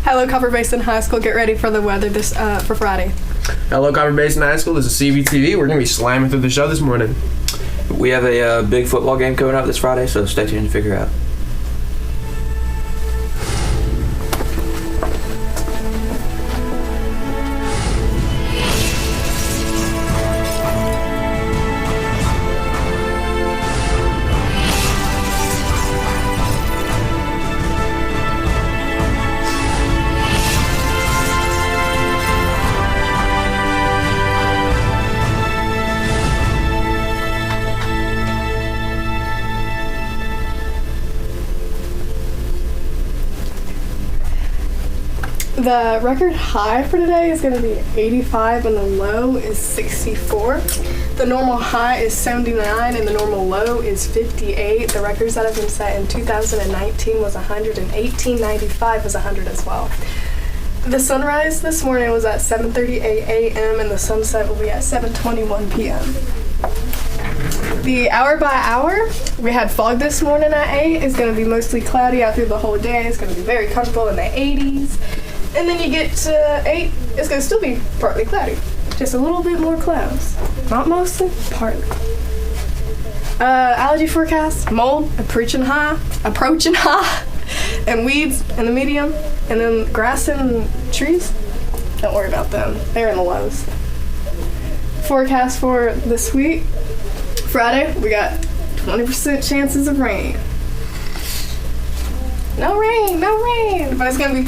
Hello, Copper Basin High School. Get ready for the weather for Friday. Hello, Copper Basin High School. This is CBTV. We're going to be slamming through the show this morning. We have a big football game coming up this Friday, so stay tuned to figure out. The record high for today is going to be 85 and the low is 64. The normal high is 79 and the normal low is 58. The records that have been set in 2019 was 100 and 1895 was 100 as well. The sunrise this morning was at 7:38 a.m. and the sunset will be at 7:21 p.m. The hour by hour, we had fog this morning at 8. It's going to be mostly cloudy out through the whole day. It's going to be very comfortable in the 80s. And then you get to 8, it's going to still be partly cloudy. Just a little bit more clouds. Not mostly, partly. Allergy forecast, mold, approaching high, and weeds in the medium, and then grass and trees. Don't worry about them. They're in the lows. Forecast for this week, Friday, we got 20% chances of rain. No rain, but it's gonna be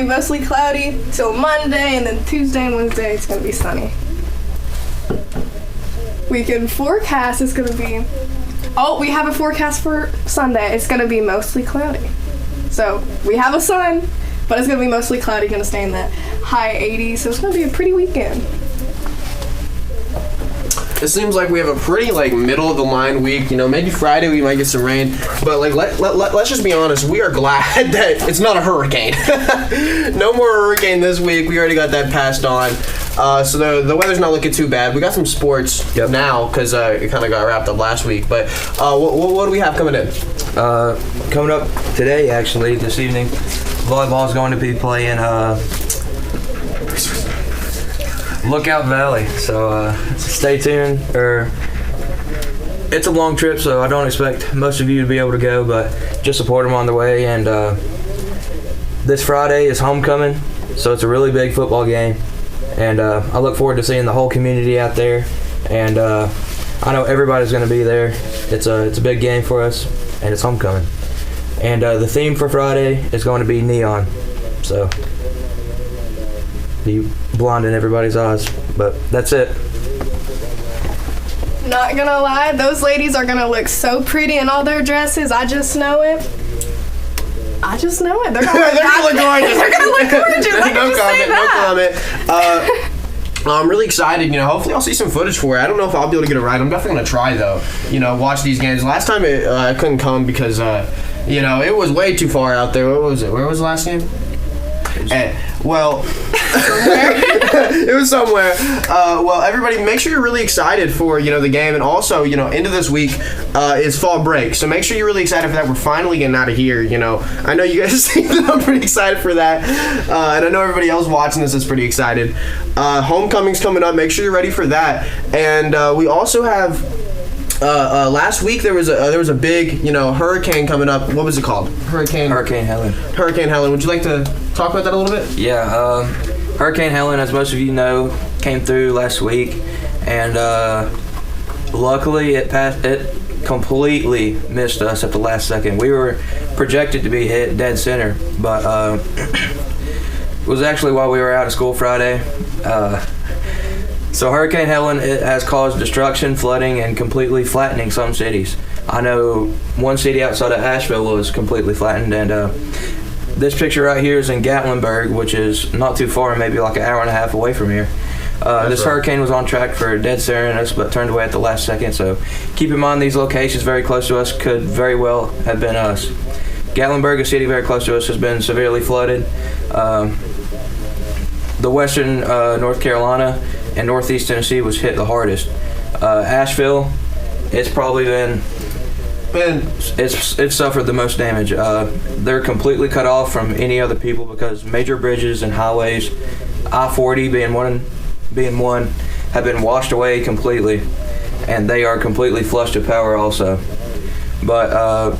mostly cloudy till Monday, and then Tuesday and Wednesday it's gonna be sunny. Weekend forecast is gonna be. Oh, we have a forecast for Sunday. It's gonna be mostly cloudy. So we have a sun, but it's gonna be mostly cloudy. Gonna stay in the high 80s. So it's gonna be a pretty weekend. It seems like we have a pretty middle of the line week. Maybe Friday we might get some rain, but let's just be honest. We are glad that it's not a hurricane. No more hurricane this week. We already got that passed on. So the weather's not looking too bad. We got some sports now because it kind of got wrapped up last week. But what do we have coming in? Coming up today, actually, this evening, volleyball is going to be playing Lookout Valley, so stay tuned. It's a long trip, so I don't expect most of you to be able to go, but just support them on the way. And this Friday is homecoming, so it's a really big football game, and I look forward to seeing the whole community out there. And I know everybody's going to be there. It's a big game for us, and it's homecoming. And the theme for Friday is going to be neon, so be blonde in everybody's eyes, but that's it. Not gonna lie, those ladies are gonna look so pretty in all their dresses. I just know it. They're gonna look gorgeous. They're gonna look gorgeous. No comment. I'm really excited. Hopefully I'll see some footage for it. I don't know if I'll be able to get it right. I'm definitely gonna try though. Watch these games. Last time I couldn't come because it was way too far out there. What was it? Where was the last game? It was somewhere. Well, everybody, make sure you're really excited for the game, and also into this week is fall break. So make sure you're really excited for that. We're finally getting out of here. I know you guys think that I'm pretty excited for that, and I know everybody else watching this is pretty excited. Homecoming's coming up. Make sure you're ready for that, and we also have. Last week there was a big hurricane coming up. What was it called? Hurricane Helen. Hurricane Helen. Would you like to talk about that a little bit? Yeah. Hurricane Helen, as most of you know, came through last week, and luckily it completely missed us at the last second. We were projected to be hit dead center, but it was actually while we were out of school Friday. So Hurricane Helen, it has caused destruction, flooding, and completely flattening some cities. I know one city outside of Asheville was completely flattened, and this picture right here is in Gatlinburg, which is not too far, maybe like an hour and a half away from here. This hurricane was on track for dead center in us, but turned away at the last second, so keep in mind these locations very close to us could very well have been us. Gatlinburg, a city very close to us, has been severely flooded. The western North Carolina and northeast Tennessee was hit the hardest. Asheville, it's probably been And it's suffered the most damage. They're completely cut off from any other people because major bridges and highways, I-40 being one, have been washed away completely, and they are completely flushed of power also. But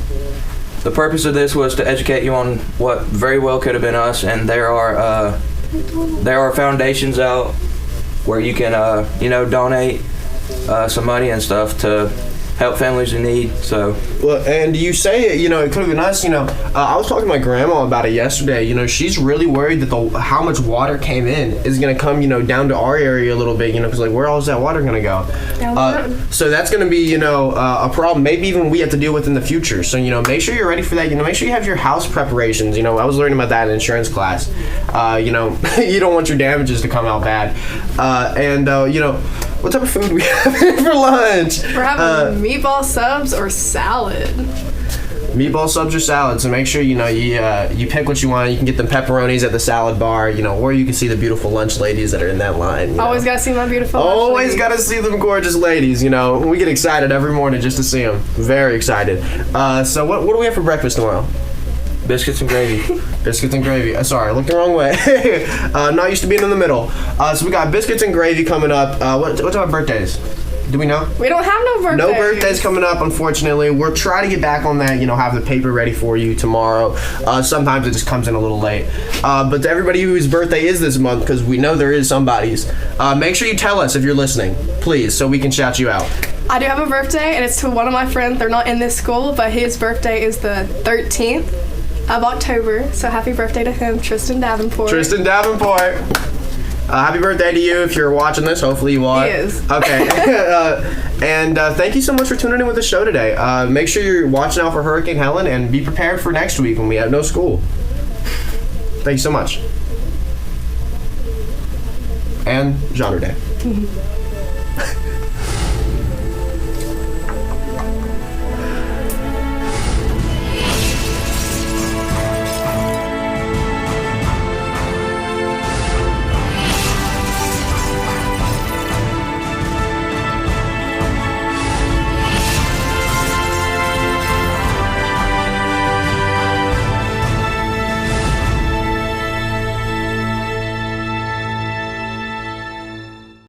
the purpose of this was to educate you on what very well could have been us, and there are foundations out where you can donate some money and stuff to help families in need. So, well, and you say it could have been us. I was talking to my grandma about it yesterday. She's really worried that how much water came in is going to come down to our area a little bit. Because where all is that water going to go? So that's going to be a problem. Maybe even we have to deal with in the future. So make sure you're ready for that. Make sure you have your house preparations. I was learning about that in insurance class. You don't want your damages to come out bad. What type of food we having for lunch? We're having meatball subs or salad. Meatball subs or salad. So make sure you pick what you want. You can get the pepperonis at the salad bar, or you can see the beautiful lunch ladies that are in that line. Always gotta see my beautiful. Always gotta see them gorgeous ladies. We get excited every morning just to see them. Very excited. So what do we have for breakfast tomorrow? Biscuits and gravy. Biscuits and gravy. Sorry, I looked the wrong way. Not used to being in the middle. So we got biscuits and gravy coming up. What's our birthdays? Do we know? We don't have no birthdays. No birthdays coming up, unfortunately. We're trying to get back on that, have the paper ready for you tomorrow. Sometimes it just comes in a little late. But to everybody whose birthday is this month, because we know there is somebody's, make sure you tell us if you're listening, please, so we can shout you out. I do have a birthday, and it's to one of my friends. They're not in this school, but his birthday is the 13th of October. So happy birthday to him, Tristan Davenport. Tristan Davenport. Happy birthday to you if you're watching this. Hopefully you are. He is. Okay. And thank you so much for tuning in with the show today. Make sure you're watching out for Hurricane Helen and be prepared for next week when we have no school. Thank you so much. And genre day.